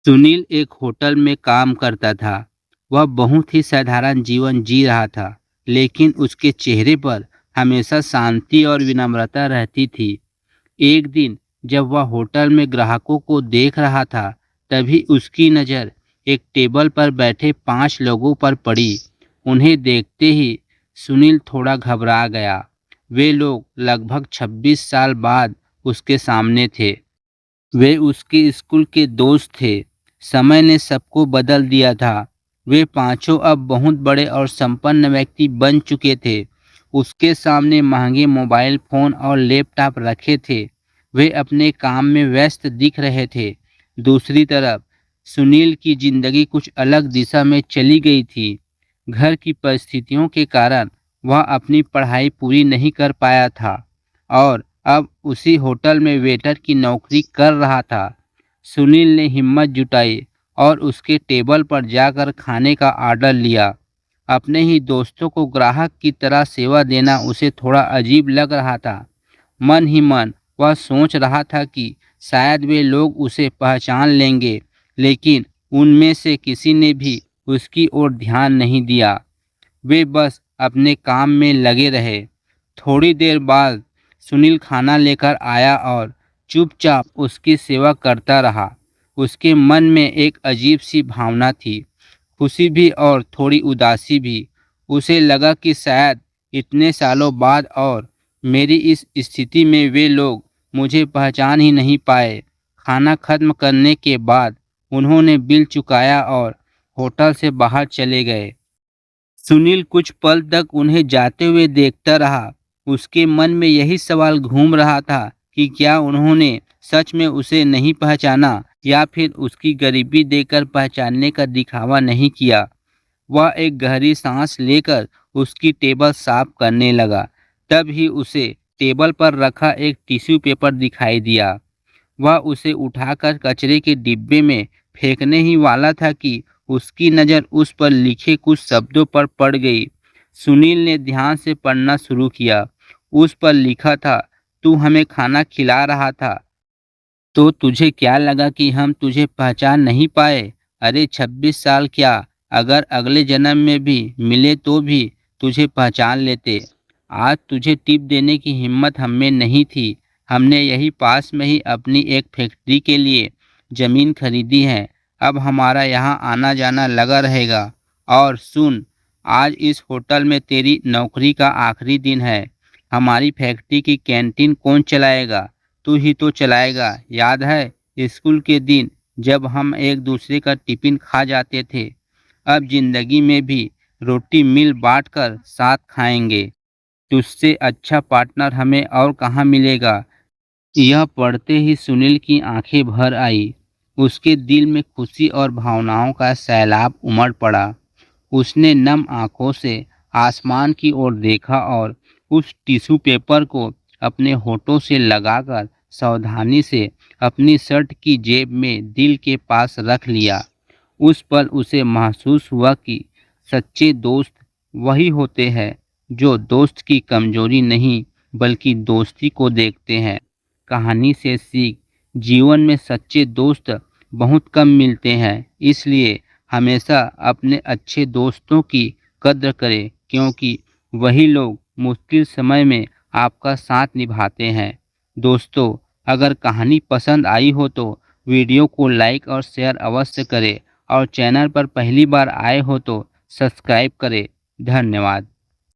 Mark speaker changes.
Speaker 1: सुनील एक होटल में काम करता था। वह बहुत ही साधारण जीवन जी रहा था, लेकिन उसके चेहरे पर हमेशा शांति और विनम्रता रहती थी। एक दिन जब वह होटल में ग्राहकों को देख रहा था, तभी उसकी नज़र एक टेबल पर बैठे 5 लोगों पर पड़ी। उन्हें देखते ही सुनील थोड़ा घबरा गया। वे लोग लगभग 26 साल बाद उसके सामने थे। वे उसके स्कूल के दोस्त थे। समय ने सबको बदल दिया था। वे पांचों अब बहुत बड़े और संपन्न व्यक्ति बन चुके थे। उसके सामने महंगे मोबाइल फोन और लैपटॉप रखे थे। वे अपने काम में व्यस्त दिख रहे थे। दूसरी तरफ सुनील की जिंदगी कुछ अलग दिशा में चली गई थी। घर की परिस्थितियों के कारण वह अपनी पढ़ाई पूरी नहीं कर पाया था और अब उसी होटल में वेटर की नौकरी कर रहा था। सुनील ने हिम्मत जुटाई और उसके टेबल पर जाकर खाने का ऑर्डर लिया। अपने ही दोस्तों को ग्राहक की तरह सेवा देना उसे थोड़ा अजीब लग रहा था। मन ही मन वह सोच रहा था कि शायद वे लोग उसे पहचान लेंगे, लेकिन उनमें से किसी ने भी उसकी ओर ध्यान नहीं दिया। वे बस अपने काम में लगे रहे। थोड़ी देर बाद सुनील खाना लेकर आया और चुपचाप उसकी सेवा करता रहा। उसके मन में एक अजीब सी भावना थी, खुशी भी और थोड़ी उदासी भी। उसे लगा कि शायद इतने सालों बाद और मेरी इस स्थिति में वे लोग मुझे पहचान ही नहीं पाए। खाना खत्म करने के बाद उन्होंने बिल चुकाया और होटल से बाहर चले गए। सुनील कुछ पल तक उन्हें जाते हुए देखता रहा। उसके मन में यही सवाल घूम रहा था कि क्या उन्होंने सच में उसे नहीं पहचाना या फिर उसकी गरीबी देखकर पहचानने का दिखावा नहीं किया। वह एक गहरी सांस लेकर उसकी टेबल साफ करने लगा। तब ही उसे टेबल पर रखा एक टिश्यू पेपर दिखाई दिया। वह उसे उठाकर कचरे के डिब्बे में फेंकने ही वाला था कि उसकी नज़र उस पर लिखे कुछ शब्दों पर पड़ गई। सुनील ने ध्यान से पढ़ना शुरू किया। उस पर लिखा था, तू हमें खाना खिला रहा था तो तुझे क्या लगा कि हम तुझे पहचान नहीं पाए? अरे 26 साल क्या, अगर अगले जन्म में भी मिले तो भी तुझे पहचान लेते। आज तुझे टिप देने की हिम्मत हम में नहीं थी। हमने यही पास में ही अपनी एक फैक्ट्री के लिए ज़मीन खरीदी है। अब हमारा यहाँ आना जाना लगा रहेगा। और सुन, आज इस होटल में तेरी नौकरी का आखिरी दिन है। हमारी फैक्ट्री की कैंटीन कौन चलाएगा? तू ही तो चलाएगा। याद है स्कूल के दिन जब हम एक दूसरे का टिफिन खा जाते थे? अब जिंदगी में भी रोटी मिल बांट कर साथ खाएंगे। तुझसे अच्छा पार्टनर हमें और कहाँ मिलेगा। यह पढ़ते ही सुनील की आंखें भर आई। उसके दिल में खुशी और भावनाओं का सैलाब उमड़ पड़ा। उसने नम आंखों से आसमान की ओर देखा और उस टिश्यू पेपर को अपने होठों से लगाकर सावधानी से अपनी शर्ट की जेब में दिल के पास रख लिया। उस पल उसे महसूस हुआ कि सच्चे दोस्त वही होते हैं जो दोस्त की कमजोरी नहीं बल्कि दोस्ती को देखते हैं। कहानी से सीख, जीवन में सच्चे दोस्त बहुत कम मिलते हैं, इसलिए हमेशा अपने अच्छे दोस्तों की कद्र करें, क्योंकि वही लोग मुश्किल समय में आपका साथ निभाते हैं। दोस्तों, अगर कहानी पसंद आई हो तो वीडियो को लाइक और शेयर अवश्य करें और चैनल पर पहली बार आए हो तो सब्सक्राइब करें। धन्यवाद।